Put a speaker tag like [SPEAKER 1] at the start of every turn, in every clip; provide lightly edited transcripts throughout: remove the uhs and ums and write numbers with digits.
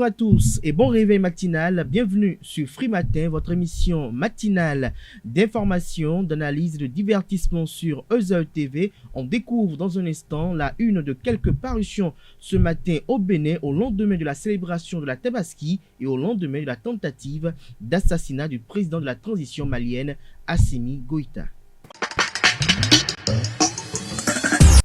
[SPEAKER 1] Bonjour à tous et bon réveil matinal. Bienvenue sur Free Matin, votre émission matinale d'information, d'analyse, de divertissement sur Ezel TV. On découvre dans un instant la une de quelques parutions ce matin au Bénin au lendemain de la célébration de la Tabaski et au lendemain de la tentative d'assassinat du président de la transition malienne, Assimi Goïta.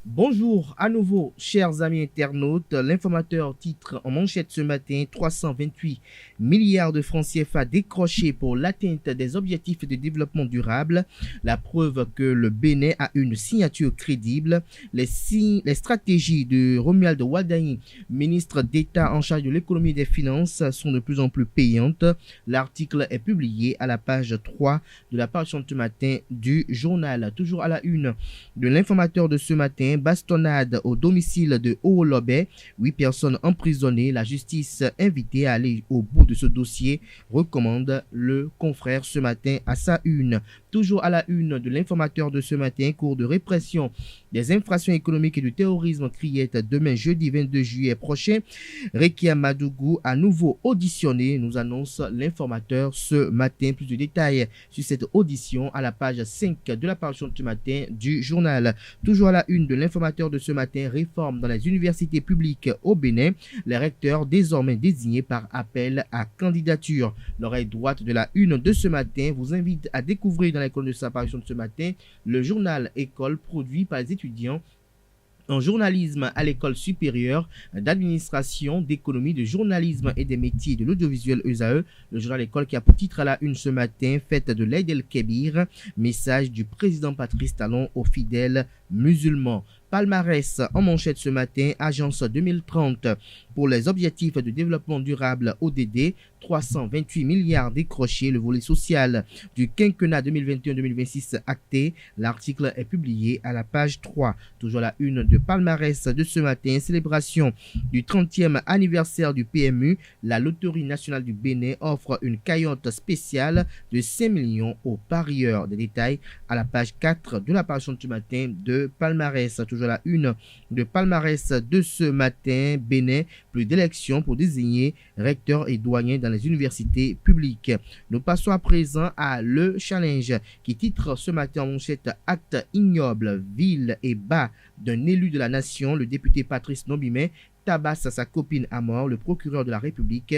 [SPEAKER 1] Bonjour à nouveau, chers amis internautes. L'informateur titre en manchette ce matin 328 milliards de francs CFA décrochés pour l'atteinte des objectifs de développement durable. La preuve que le Bénin a une signature crédible. Les stratégies de Romuald Wadani, ministre d'État en charge de l'économie et des finances, sont de plus en plus payantes. L'article est publié à la page 3 de la parution de ce matin du journal. Toujours à la une de l'informateur de ce matin, bastonnade au domicile de Oolobé, 8 personnes emprisonnées. La justice invitée à aller au bout de ce dossier, recommande le confrère ce matin à sa une. Toujours à la une de l'informateur de ce matin, cours de répression des infractions économiques et du terrorisme criette demain jeudi 22 juillet prochain. Rekia Madougou à nouveau auditionné, nous annonce l'informateur ce matin. Plus de détails sur cette audition à la page 5 de la parution de ce matin du journal. Toujours à la une de l'informateur de ce matin, réforme dans les universités publiques au Bénin. Les recteurs désormais désignés par appel à candidature. L'oreille droite de la une de ce matin vous invite à découvrir dans l'école de sa parution de ce matin le journal École produit par les étudiants en journalisme à l'école supérieure d'administration, d'économie, de journalisme et des métiers de l'audiovisuel ESAE. Le journal École qui a pour titre à la une ce matin, fête de l'Aïd el-Kébir, message du président Patrice Talon aux fidèles musulmans. Palmarès en manchette ce matin, Agence 2030 pour les objectifs de développement durable ODD, 328 milliards décrochés, le volet social du quinquennat 2021-2026 acté. L'article est publié à la page 3. Toujours la une de palmarès de ce matin, célébration du 30e anniversaire du PMU. La Loterie nationale du Bénin offre une cagnotte spéciale de 5 millions aux parieurs. Des détails à la page 4 de la parution de ce matin de palmarès. Toujours la une de palmarès de ce matin, Bénin, plus d'élections pour désigner recteurs et douaniers dans les universités publiques. Nous passons à présent à Le Challenge qui titre ce matin en manchette acte ignoble, vil et bas d'un élu de la nation. Le député Patrice Nombimé tabasse sa copine à mort. Le procureur de la République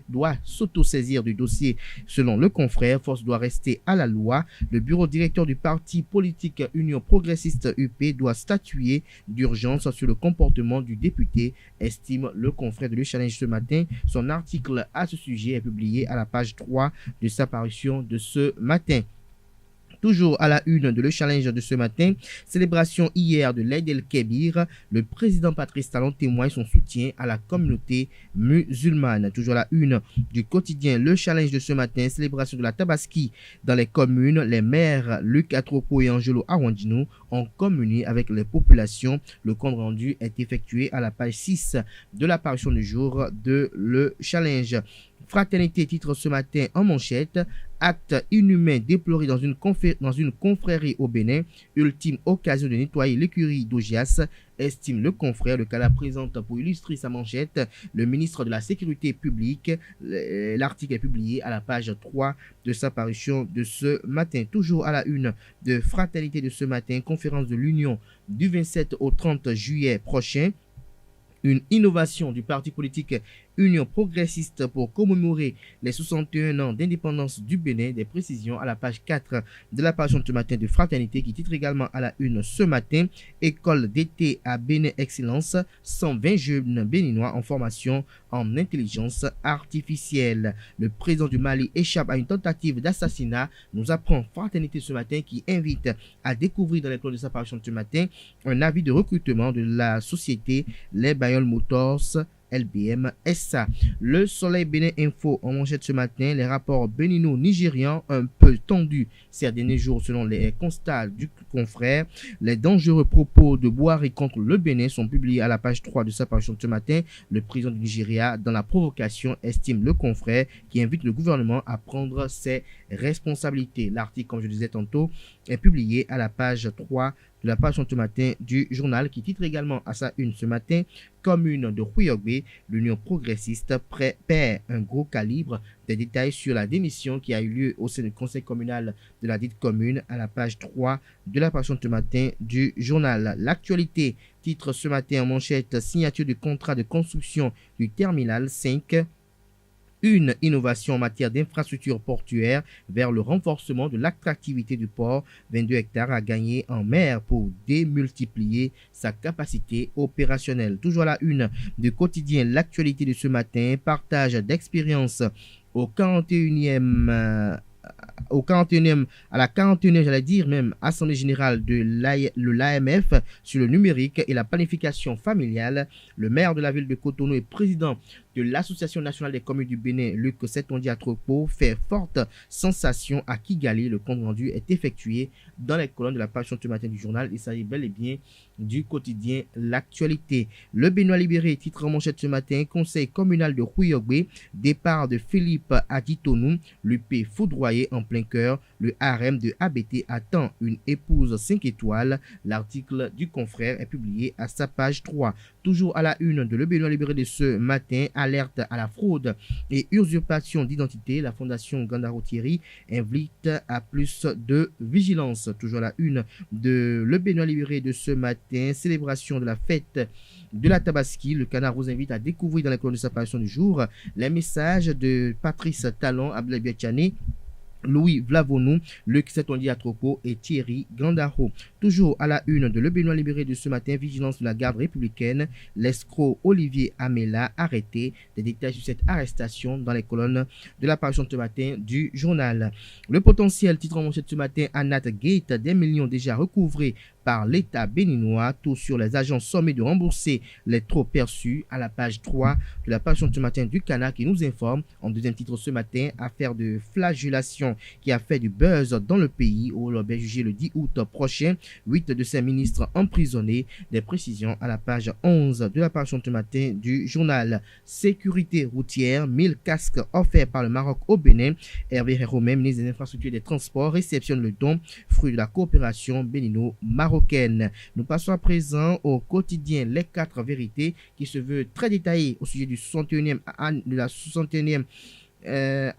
[SPEAKER 1] doit s'autosaisir du dossier. Selon le confrère, force doit rester à la loi. Le bureau directeur du parti politique Union progressiste UP doit statuer d'urgence sur le comportement du député, estime le confrère de Le Challenge ce matin. Son article à ce sujet est publié à la page 3 de sa parution de ce matin. Toujours à la une de Le Challenge de ce matin, célébration hier de l'Aïd el-Kébir, le président Patrice Talon témoigne son soutien à la communauté musulmane. Toujours à la une du quotidien Le Challenge de ce matin, célébration de la Tabaski dans les communes. Les maires Luc Atropo et Angelo Arwandino ont communié avec les populations. Le compte rendu est effectué à la page 6 de la parution du jour de Le Challenge. Fraternité titre ce matin en manchette, acte inhumain déploré dans une confrérie au Bénin, ultime occasion de nettoyer l'écurie d'Ogias, estime le confrère. Le cas présente pour illustrer sa manchette le ministre de la Sécurité publique. L'article est publié à la page 3 de sa parution de ce matin. Toujours à la une de Fraternité de ce matin, conférence de l'Union du 27 au 30 juillet prochain. Une innovation du parti politique Union progressiste pour commémorer les 61 ans d'indépendance du Bénin. Des précisions à la page 4 de la parution de ce matin de Fraternité qui titre également à la une ce matin, école d'été à Bénin Excellence, 120 jeunes béninois en formation en intelligence artificielle. Le président du Mali échappe à une tentative d'assassinat, nous apprend Fraternité ce matin qui invite à découvrir dans les clés de sa parution de ce matin un avis de recrutement de la société Les Bayol Motors LBM SA. Le Soleil Bénin Info en manchette ce matin, les rapports bénino-nigérians un peu tendus ces derniers jours selon les constats du confrère. Les dangereux propos de Buhari contre le Bénin sont publiés à la page 3 de sa parution de ce matin. Le président du Nigeria dans la provocation, estime le confrère, qui invite le gouvernement à prendre ses responsabilités. L'article, comme je le disais tantôt, est publié à la page 3 de la page ce matin du journal qui titre également à sa une ce matin: commune de Rouillogbe, l'Union progressiste perd un gros calibre. Des détails sur la démission qui a eu lieu au sein du conseil communal de la dite commune à la page 3 de la page ce matin du journal. L'actualité titre ce matin en manchette: signature du contrat de construction du terminal 5. Une innovation en matière d'infrastructure portuaire vers le renforcement de l'attractivité du port. 22 hectares à gagner en mer pour démultiplier sa capacité opérationnelle. Toujours à la une du quotidien L'actualité de ce matin: partage d'expérience au 41e à la 41e, j'allais dire même, Assemblée générale de l'AMF sur le numérique et la planification familiale. Le maire de la ville de Cotonou et président de l'Association nationale des communes du Bénin, Luc Setondia Atropo, fait forte sensation à Kigali. Le compte rendu est effectué dans les colonnes de la page ce matin du journal. Il s'agit bel et bien du quotidien L'actualité. Le Bénois libéré titre en manchette ce matin: conseil communal de Rouillogbe, départ de Philippe Aditonou, l'UP foudroyé en plein cœur. Le harem de ABT attend une épouse 5 étoiles. L'article du confrère est publié à sa page 3. Toujours à la une de Le Bénois libéré de ce matin: alerte à la fraude et usurpation d'identité. La fondation Gandaro Thierry invite à plus de vigilance. Toujours à la une de Le Bénois libéré de ce matin: célébration de la fête de la Tabaski. Le Canard vous invite à découvrir dans les colonnes de sa parution du jour les messages de Patrice Talon, Abdoulaye Biachane, Louis Vlavonou, Luc Setondia Atropo et Thierry Gandaro. Toujours à la une de Le Bénois libéré de ce matin: vigilance de la garde républicaine. L'escroc Olivier Amela arrêté. Des détails sur cette arrestation dans les colonnes de la parution ce matin du journal. Le potentiel titre en manchette ce matin: Anat Gate, des millions déjà recouvrés par l'État béninois. Tout sur les agents sommés de rembourser les trop perçus à la page 3 de la parution ce matin du Canard qui nous informe en deuxième titre ce matin: affaire de flagellation qui a fait du buzz dans le pays. Au lobby jugé le 10 août prochain, 8 de ses ministres emprisonnés. Des précisions à la page 11 de la parution ce matin du journal. Sécurité routière, 1000 casques offerts par le Maroc au Bénin. Hervé Héromen, ministre des Infrastructures et des Transports, réceptionne le don, fruit de la coopération bénino-marocaine. Nous passons à présent au quotidien Les 4 vérités qui se veut très détaillé au sujet du 61e de la 61e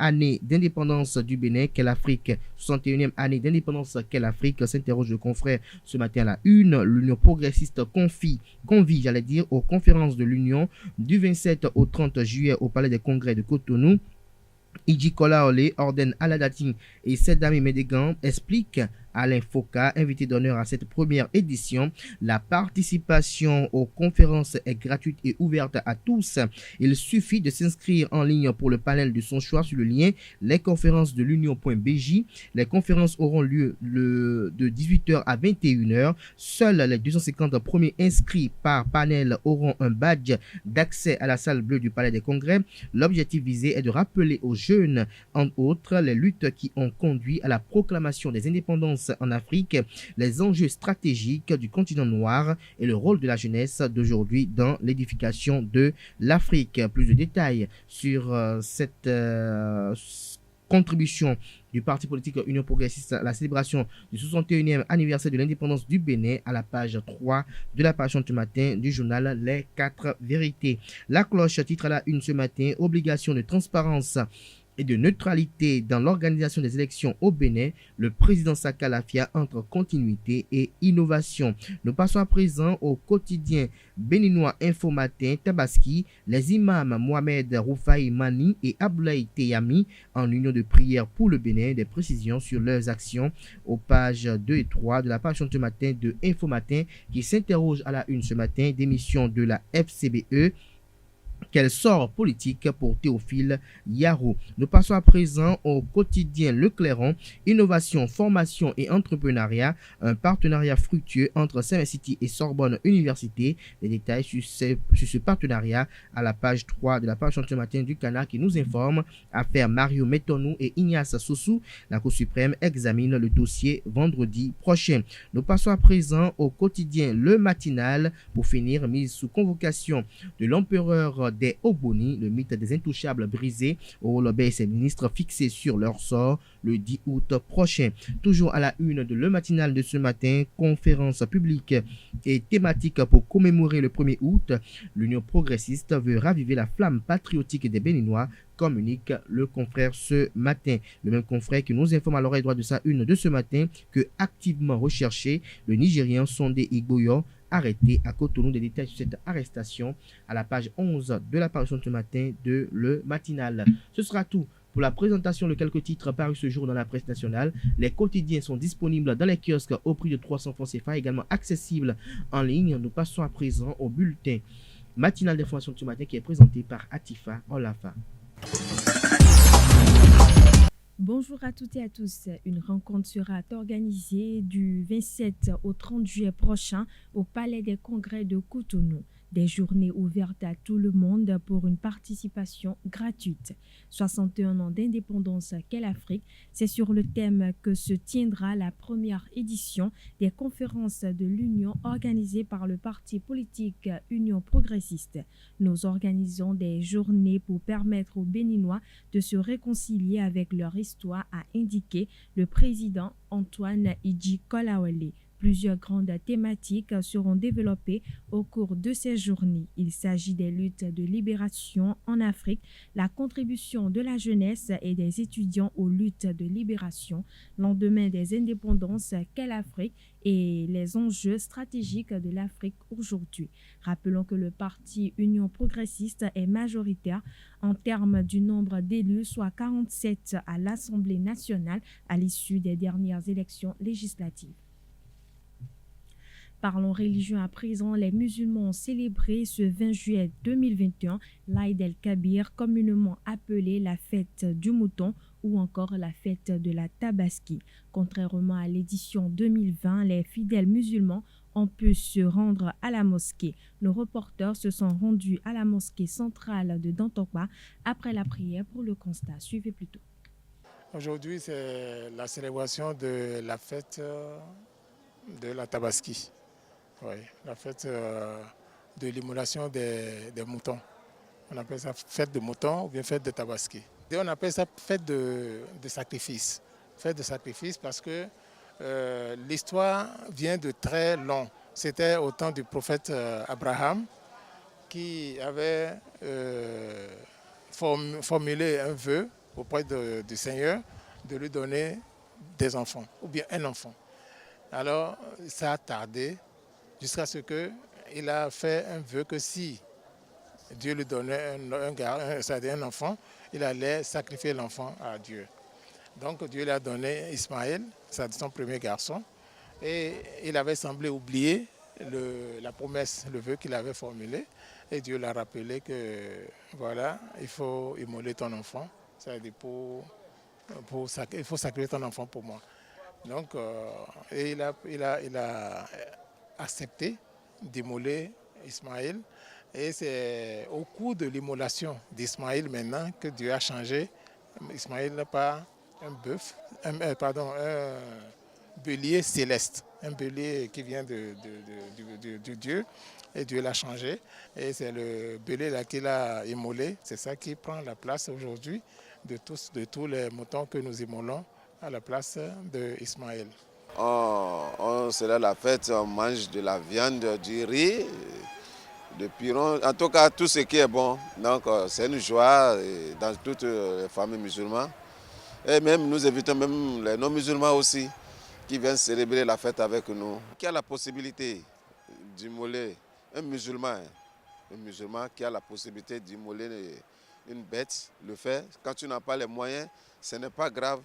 [SPEAKER 1] année d'indépendance du Bénin. Quelle Afrique? 61e année d'indépendance, quelle Afrique? S'interroge le confrère ce matin à la une. L'Union progressiste convie, aux conférences de l'Union du 27 au 30 juillet au Palais des Congrès de Cotonou. Idji Kolaole ordonne Aladating et Sedami Medegan explique Alain Foka, invité d'honneur à cette première édition. La participation aux conférences est gratuite et ouverte à tous. Il suffit de s'inscrire en ligne pour le panel de son choix sur le lien lesconférences de l'union.bj. Les conférences auront lieu de 18h à 21h. Seuls les 250 premiers inscrits par panel auront un badge d'accès à la salle bleue du Palais des Congrès. L'objectif visé est de rappeler aux jeunes, entre autres, les luttes qui ont conduit à la proclamation des indépendances en Afrique, les enjeux stratégiques du continent noir et le rôle de la jeunesse d'aujourd'hui dans l'édification de l'Afrique. Plus de détails sur cette contribution du parti politique Union progressiste à la célébration du 61e anniversaire de l'indépendance du Bénin à la page 3 de la page ce matin du journal Les 4 vérités. La cloche titre à la une ce matin: obligation de transparence et de neutralité dans l'organisation des élections au Bénin. Le président Saka Lafia entre continuité et innovation. Nous passons à présent au quotidien béninois Info Matin Tabaski. Les imams Mohamed Roufaï Mani et Abdoulaye Teyami en union de prière pour le Bénin. Des précisions sur leurs actions aux pages 2 et 3 de la page ce matin de Info Matin qui s'interroge à la une ce matin: démission de la FCBE. Quel sort politique pour Théophile Yarou? Nous passons à présent au quotidien Le Clairon. Innovation, formation et entrepreneuriat. Un partenariat fructueux entre Saint-City et Sorbonne Université. Les détails sur ce partenariat à la page 3 de la page ce matin du Canard qui nous informe: affaire Mario Metonou et Ignace Sossou. La Cour suprême examine le dossier vendredi prochain. Nous passons à présent au quotidien Le Matinal. Pour finir, mise sous convocation de l'empereur l'histoire des Ogboni, le mythe des intouchables brisé, Orolobé et ses ministres fixés sur leur sort le 10 août prochain. Toujours à la une de Le Matinal de ce matin, conférence publique et thématique pour commémorer le 1er août. L'Union progressiste veut raviver la flamme patriotique des Béninois, communique le confrère ce matin. Le même confrère qui nous informe à l'oreille droite de sa une de ce matin que activement recherché, le Nigérien Sondé Igboyo, arrêté à Cotonou. Des détails sur cette arrestation à la page 11 de l'apparition de ce matin de Le Matinal. Ce sera tout pour la présentation de quelques titres parus ce jour dans la presse nationale. Les quotidiens sont disponibles dans les kiosques au prix de 300 francs CFA, également accessibles en ligne. Nous passons à présent au bulletin matinal d'information de ce matin qui est présenté par Atifa Olafa.
[SPEAKER 2] Bonjour à toutes et à tous. Une rencontre sera organisée du 27 au 30 juillet prochain au Palais des Congrès de Cotonou. Des journées ouvertes à tout le monde pour une participation gratuite. 61 ans d'indépendance, quelle Afrique? C'est sur le thème que se tiendra la première édition des conférences de l'Union organisée par le parti politique Union progressiste. Nous organisons des journées pour permettre aux Béninois de se réconcilier avec leur histoire, a indiqué le président Antoine Idji Kolawole. Plusieurs grandes thématiques seront développées au cours de ces journées. Il s'agit des luttes de libération en Afrique, la contribution de la jeunesse et des étudiants aux luttes de libération, lendemain des indépendances, quelle Afrique et les enjeux stratégiques de l'Afrique aujourd'hui. Rappelons que le parti Union progressiste est majoritaire en termes du nombre d'élus, soit 47 à l'Assemblée nationale à l'issue des dernières élections législatives. Parlons religion à présent. Les musulmans ont célébré ce 20 juillet 2021 l'Aïd el-Kabir, communément appelée la fête du mouton ou encore la fête de la Tabaski. Contrairement à l'édition 2020, les fidèles musulmans ont pu se rendre à la mosquée. Nos reporters se sont rendus à la mosquée centrale de Dantokba après la prière pour le constat. Suivez plutôt.
[SPEAKER 3] Aujourd'hui, c'est la célébration de la fête de la Tabaski. Oui, la fête de l'immolation des moutons. On appelle ça fête de moutons ou bien fête de Tabaski. Et on appelle ça fête de sacrifice. Fête de sacrifice parce que l'histoire vient de très long. C'était au temps du prophète Abraham qui avait formulé un vœu auprès du Seigneur de lui donner des enfants ou bien un enfant. Alors ça a tardé jusqu'à ce qu'il a fait un vœu que si Dieu lui donnait un enfant, il allait sacrifier l'enfant à Dieu. Donc Dieu lui a donné Ismaël, son premier garçon, et il avait semblé oublier la promesse, le vœu qu'il avait formulé, et Dieu l'a rappelé que voilà, il faut immoler ton enfant, c'est-à-dire il faut sacrifier ton enfant pour moi. Donc, et il a accepté d'immoler Ismaël. Et c'est au cours de l'immolation d'Ismaël maintenant que Dieu a changé Ismaël par un bélier céleste, un bélier qui vient de Dieu. Et Dieu l'a changé. Et c'est le bélier là qu'il a immolé. C'est ça qui prend la place aujourd'hui de tous les moutons que nous immolons à la place d'Ismaël.
[SPEAKER 4] C'est là la fête, on mange de la viande, du riz, de piron, en tout cas tout ce qui est bon. Donc c'est une joie dans toutes les familles musulmanes. Et même nous invitons même les non-musulmans aussi qui viennent célébrer la fête avec nous. Qui a la possibilité d'immoler un musulman qui a la possibilité d'immoler une bête, le fait. Quand tu n'as pas les moyens, ce n'est pas grave.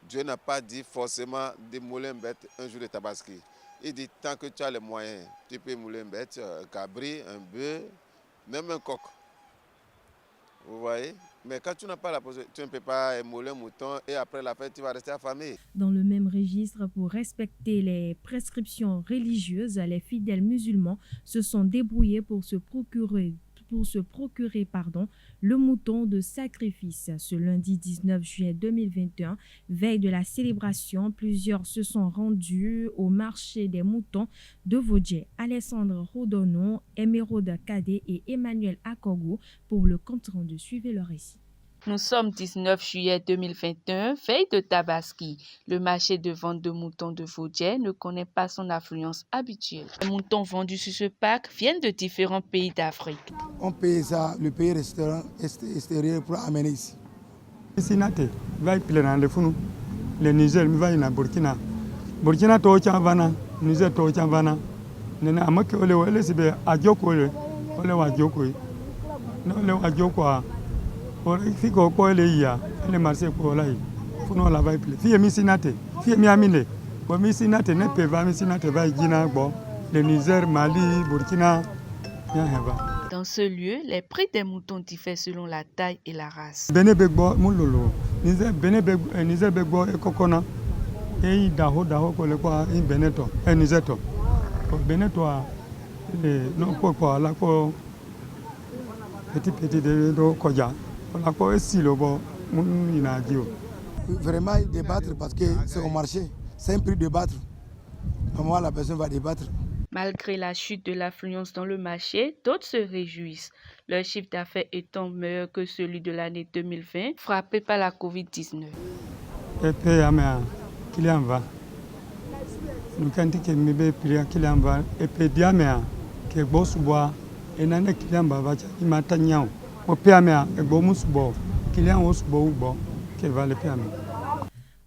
[SPEAKER 4] Dieu n'a pas dit forcément d'immoler une bête un jour de Tabaski. Il dit tant que tu as les moyens, tu peux immoler une bête, un cabri, un bœuf, même un coq. Vous voyez? Mais quand tu n'as pas la possibilité, tu ne peux pas immoler un mouton et après la fête, tu vas rester affamé.
[SPEAKER 2] Dans le même registre, pour respecter les prescriptions religieuses, les fidèles musulmans se sont débrouillés pour se procurer pour se procurer le mouton de sacrifice. Ce lundi 19 juillet 2021, veille de la célébration, plusieurs se sont rendus au marché des moutons de Vodje. Alessandre Rodonon, Emeraude Cadet et Emmanuel Akogo pour le compte rendu. Suivez le récit.
[SPEAKER 5] Nous sommes 19 juillet 2021, veille de Tabaski. Le marché de vente de moutons de Vodje ne connaît pas son affluence habituelle. Les moutons vendus sur ce parc viennent de différents pays d'Afrique.
[SPEAKER 6] On paye ça, le pays extérieur pour amener ici.
[SPEAKER 7] Ici, va le Niger, va à Burkina. Burkina, Vana, Niger, Vana. Nena amake ole sibe ajoko ole wajoko ole wajoko fiko ko ele ya ele marché ko lai funo la vai ple fie mi sinate fie mi amine bo mi sinate ne pe va mi sinate va gina bo le Niger, Mali, Burkina ya heba.
[SPEAKER 5] Dans ce lieu, les prix des moutons diffèrent selon la taille et la race.
[SPEAKER 7] Benebegbo mulolo Niger begbo e kokona e daho ko le kwa in beneto e Nigeto beneto no ko la ko petit de do koja la ko esilo bo mun ina dio.
[SPEAKER 6] Vraiment débattre parce que c'est au marché, c'est un prix de débattre. Comment la personne va débattre?
[SPEAKER 5] Malgré la chute de l'affluence dans le marché, d'autres se réjouissent. Leur chiffre d'affaires étant meilleur que celui de l'année 2020, frappé par la Covid-19.
[SPEAKER 7] Et puis, client va. Nous quand que me client va et puis diamea que boss bois et nana client va il m'attend. Au PMA et bon musbo client osbo que va le PMA.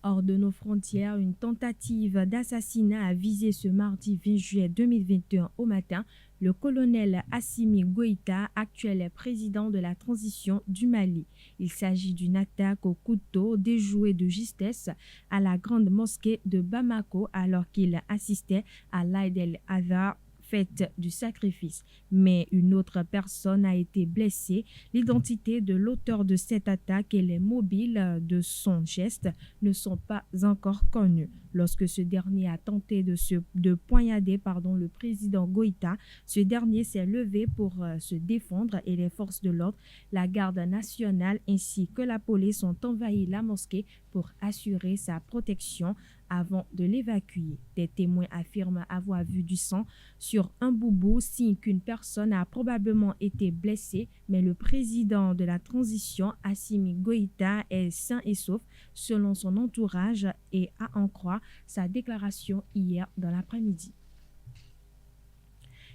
[SPEAKER 2] Hors de nos frontières, une tentative d'assassinat a visé ce mardi 20 juillet 2021 au matin le colonel Assimi Goïta, actuel président de la transition du Mali. Il s'agit d'une attaque au couteau déjouée de justesse à la grande mosquée de Bamako alors qu'il assistait à l'Aïd el-Adha, fête du sacrifice. Mais une autre personne a été blessée. L'identité de l'auteur de cette attaque et les mobiles de son geste ne sont pas encore connus. Lorsque ce dernier a tenté de poignarder le président Goïta, ce dernier s'est levé pour se défendre et les forces de l'ordre, la garde nationale ainsi que la police ont envahi la mosquée pour assurer sa protection avant de l'évacuer. Des témoins affirment avoir vu du sang sur un boubou, signe qu'une personne a probablement été blessée, mais le président de la transition, Assimi Goïta, est sain et sauf selon son entourage et à en croire sa déclaration hier dans l'après-midi.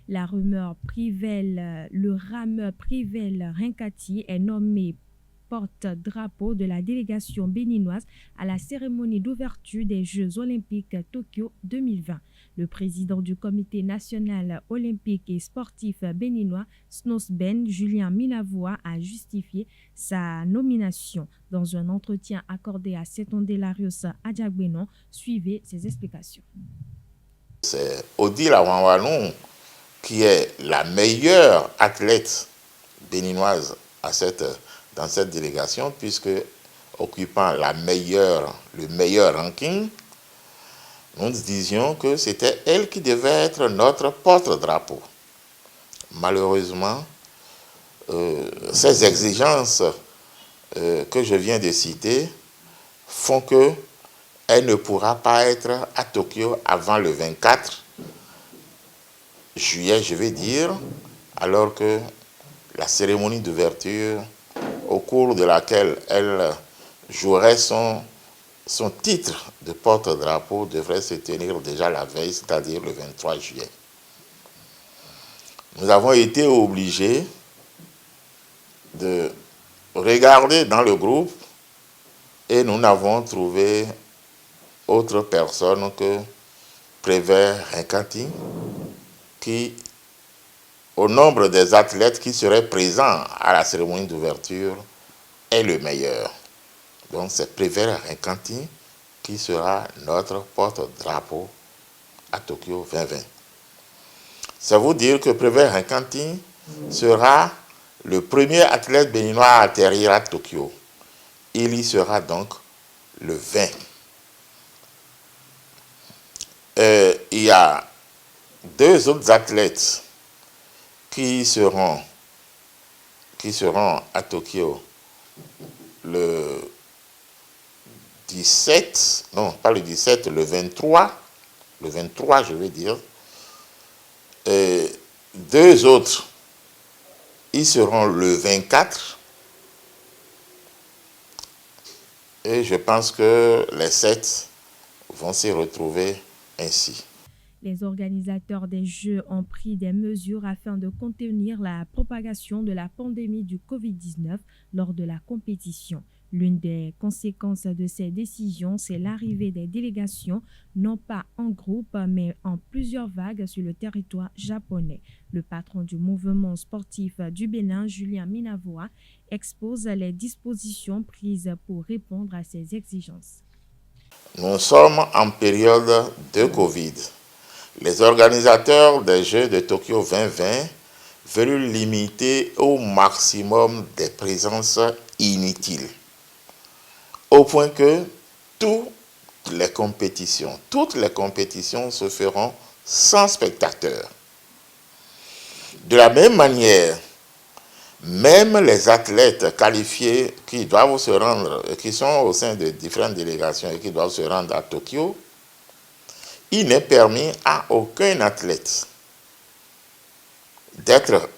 [SPEAKER 2] Le rameur Privel Rinkati est nommé porte-drapeau de la délégation béninoise à la cérémonie d'ouverture des Jeux olympiques Tokyo 2020. Le président du comité national olympique et sportif béninois, SNOSBEN, Julien Minavoa, a justifié sa nomination. Dans un entretien accordé à Setondélarios Adjagbenon, suivez ses explications.
[SPEAKER 8] C'est Odile Awanwanou qui est la meilleure athlète béninoise dans cette délégation, puisque occupant le meilleur ranking, nous disions que c'était elle qui devait être notre porte-drapeau. Malheureusement, ces exigences que je viens de citer font qu'elle ne pourra pas être à Tokyo avant le 24 juillet, je vais dire, alors que la cérémonie d'ouverture, au cours de laquelle elle jouerait son titre de porte-drapeau, devrait se tenir déjà la veille, c'est-à-dire le 23 juillet. Nous avons été obligés de regarder dans le groupe et nous n'avons trouvé autre personne que Prévert Rinkati, qui, au nombre des athlètes qui seraient présents à la cérémonie d'ouverture, est le meilleur. Donc c'est Prévert Rinkati qui sera notre porte-drapeau à Tokyo 2020. Ça veut dire que Prévert Rinkati sera le premier athlète béninois à atterrir à Tokyo. Il y sera donc le 20. Il y a deux autres athlètes qui seront qui seront à Tokyo le 17, non pas le 17, le 23 je veux dire, et 2 autres, ils seront le 24, et je pense que les 7 vont s'y retrouver ainsi.
[SPEAKER 2] Les organisateurs des Jeux ont pris des mesures afin de contenir la propagation de la pandémie du Covid-19 lors de la compétition. L'une des conséquences de ces décisions, c'est l'arrivée des délégations, non pas en groupe, mais en plusieurs vagues sur le territoire japonais. Le patron du mouvement sportif du Bénin, Julien Minavoa, expose les dispositions prises pour répondre à ces exigences.
[SPEAKER 8] Nous sommes en période de Covid. Les organisateurs des Jeux de Tokyo 2020 veulent limiter au maximum des présences inutiles, au point que toutes les compétitions se feront sans spectateurs. De la même manière, même les athlètes qualifiés qui doivent se rendre, qui sont au sein de différentes délégations et qui doivent se rendre à Tokyo, il n'est permis à aucun athlète d'être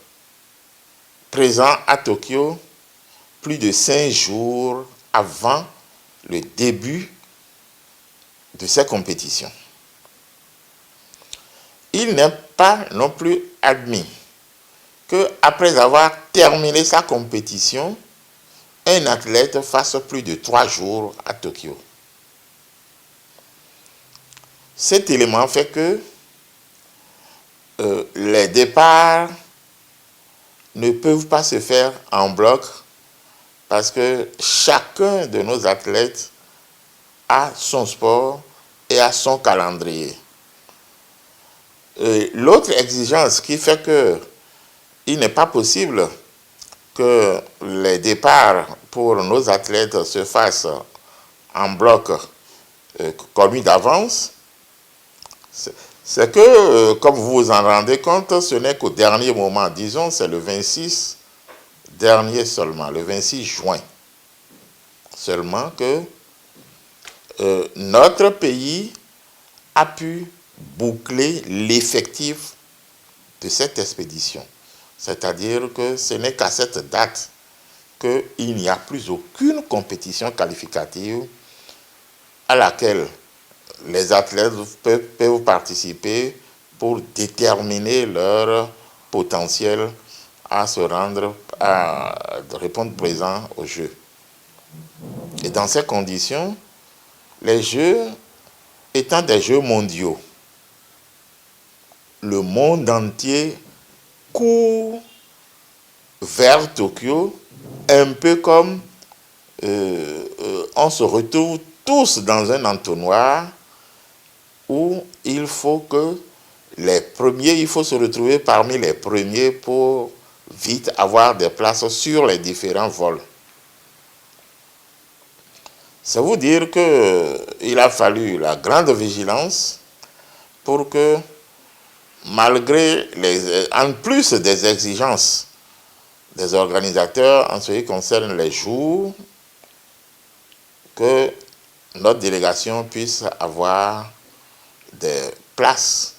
[SPEAKER 8] présent à Tokyo plus de 5 jours avant le début de ces compétitions. Il n'est pas non plus admis qu'après avoir terminé sa compétition, un athlète fasse plus de 3 jours à Tokyo. Cet élément fait que les départs ne peuvent pas se faire en bloc parce que chacun de nos athlètes a son sport et a son calendrier. L'autre exigence qui fait qu'il n'est pas possible que les départs pour nos athlètes se fassent en bloc connu d'avance, c'est que, comme vous vous en rendez compte, ce n'est qu'au dernier moment, disons, c'est le 26 dernier seulement, le 26 juin seulement que notre pays a pu boucler l'effectif de cette expédition. C'est-à-dire que ce n'est qu'à cette date qu'il n'y a plus aucune compétition qualificative à laquelle les athlètes peuvent participer pour déterminer leur potentiel à se rendre, à répondre présent aux Jeux. Et dans ces conditions, les Jeux étant des Jeux mondiaux, le monde entier court vers Tokyo, un peu comme on se retrouve tous dans un entonnoir où il faut se retrouver parmi les premiers pour vite avoir des places sur les différents vols. C'est vous dire qu'il a fallu la grande vigilance pour que, en plus des exigences des organisateurs en ce qui concerne les jours, que notre délégation puisse avoir des places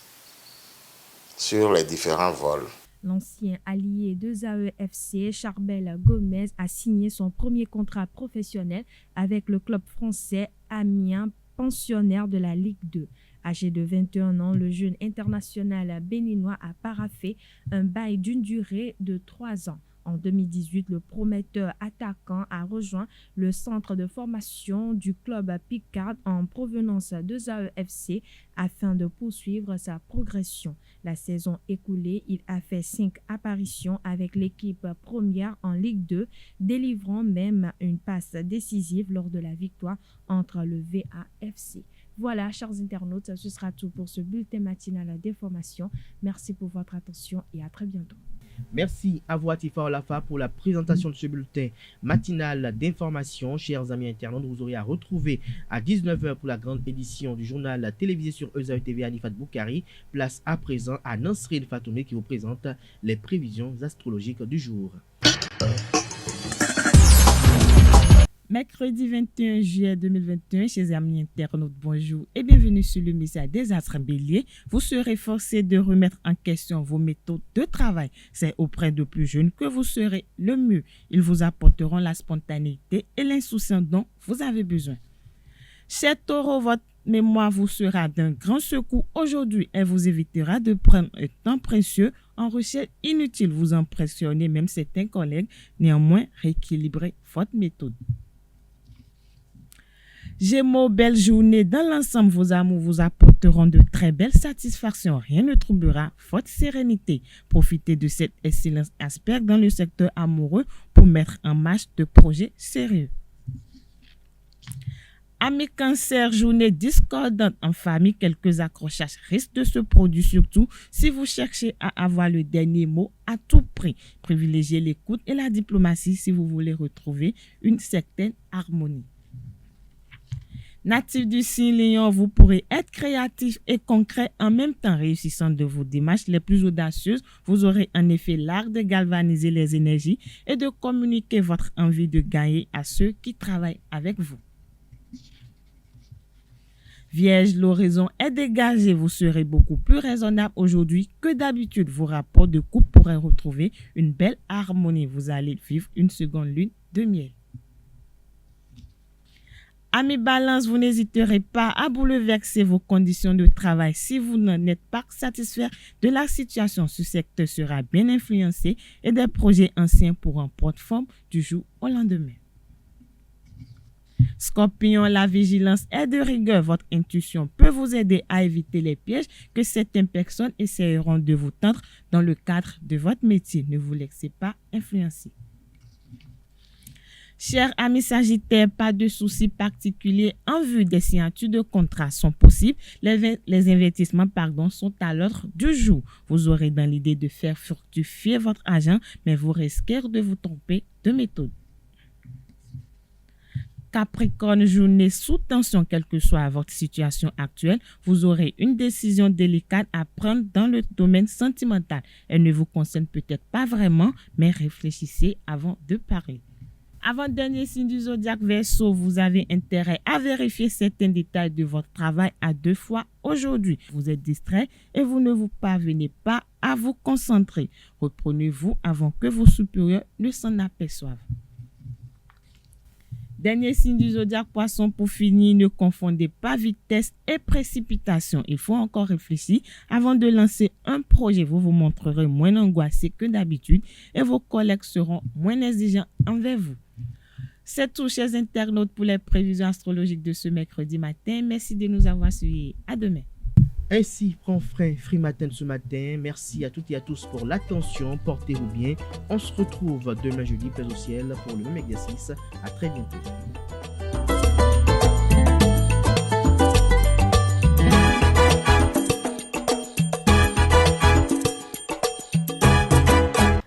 [SPEAKER 8] sur les différents vols.
[SPEAKER 2] L'ancien allié de ZAE-FC, Charbel Gomez, a signé son premier contrat professionnel avec le club français Amiens, pensionnaire de la Ligue 2. Âgé de 21 ans, le jeune international béninois a paraphé un bail d'une durée de 3 ans. En 2018, le prometteur attaquant a rejoint le centre de formation du club Picard en provenance de ZAE-FC afin de poursuivre sa progression. La saison écoulée, il a fait 5 apparitions avec l'équipe première en Ligue 2, délivrant même une passe décisive lors de la victoire entre le VAFC. Voilà, chers internautes, ce sera tout pour ce bulletin matinal d'information. Merci pour votre attention et à très bientôt.
[SPEAKER 1] Merci à vous, Atifa Olafa, pour la présentation de ce bulletin matinal d'information. Chers amis internautes, vous aurez à retrouver à 19h pour la grande édition du journal télévisé sur EZAE TV Anifat Boukari. Place à présent à Nansrine Fatoumé qui vous présente les prévisions astrologiques du jour.
[SPEAKER 9] Mercredi 21 juillet 2021, chers amis internautes, bonjour et bienvenue sur le message des astres béliers. Vous serez forcés de remettre en question vos méthodes de travail. C'est auprès de plus jeunes que vous serez le mieux. Ils vous apporteront la spontanéité et l'insouciance dont vous avez besoin. Chers taureaux, votre mémoire vous sera d'un grand secours aujourd'hui. Elle vous évitera de prendre un temps précieux en recherche inutile. Vous impressionnez même certains collègues. Néanmoins, rééquilibrez votre méthode. Gémeaux, belle journée. Dans l'ensemble, vos amours vous apporteront de très belles satisfactions. Rien ne troublera votre sérénité. Profitez de cet excellent aspect dans le secteur amoureux pour mettre en marche de projets sérieux. Amis Cancer, journée discordante en famille, quelques accrochages risquent de se produire, surtout si vous cherchez à avoir le dernier mot à tout prix. Privilégiez l'écoute et la diplomatie si vous voulez retrouver une certaine harmonie. Natif du signe Lion, vous pourrez être créatif et concret en même temps réussissant de vos démarches les plus audacieuses. Vous aurez en effet l'art de galvaniser les énergies et de communiquer votre envie de gagner à ceux qui travaillent avec vous. Vierge, l'horizon est dégagé. Vous serez beaucoup plus raisonnable aujourd'hui que d'habitude. Vos rapports de couple pourraient retrouver une belle harmonie. Vous allez vivre une seconde lune de miel. Amis Balance, vous n'hésiterez pas à bouleverser vos conditions de travail. Si vous n'êtes pas satisfait de la situation, ce secteur sera bien influencé et des projets anciens pourront prendre forme du jour au lendemain. Scorpion, la vigilance est de rigueur. Votre intuition peut vous aider à éviter les pièges que certaines personnes essaieront de vous tendre dans le cadre de votre métier. Ne vous laissez pas influencer. Chers amis Sagittaires, pas de soucis particuliers en vue. Des signatures de contrats sont possibles. Les investissements sont à l'ordre du jour. Vous aurez dans l'idée de faire fructifier votre argent, mais vous risquez de vous tromper de méthode. Capricorne, journée sous tension, quelle que soit votre situation actuelle, vous aurez une décision délicate à prendre dans le domaine sentimental. Elle ne vous concerne peut-être pas vraiment, mais réfléchissez avant de parler. Avant-dernier signe du zodiaque Verseau, vous avez intérêt à vérifier certains détails de votre travail à 2 fois aujourd'hui. Vous êtes distrait et vous ne vous parvenez pas à vous concentrer. Reprenez-vous avant que vos supérieurs ne s'en aperçoivent. Dernier signe du zodiaque Poisson, pour finir, ne confondez pas vitesse et précipitation. Il faut encore réfléchir avant de lancer un projet. Vous vous montrerez moins angoissé que d'habitude et vos collègues seront moins exigeants envers vous. C'est tout, chers internautes, pour les prévisions astrologiques de ce mercredi matin. Merci de nous avoir suivis. À demain.
[SPEAKER 1] Ainsi prend fin Free Matin de ce matin. Merci à toutes et à tous pour l'attention. Portez-vous bien. On se retrouve demain jeudi, paix au ciel, pour le même exercice. À très bientôt.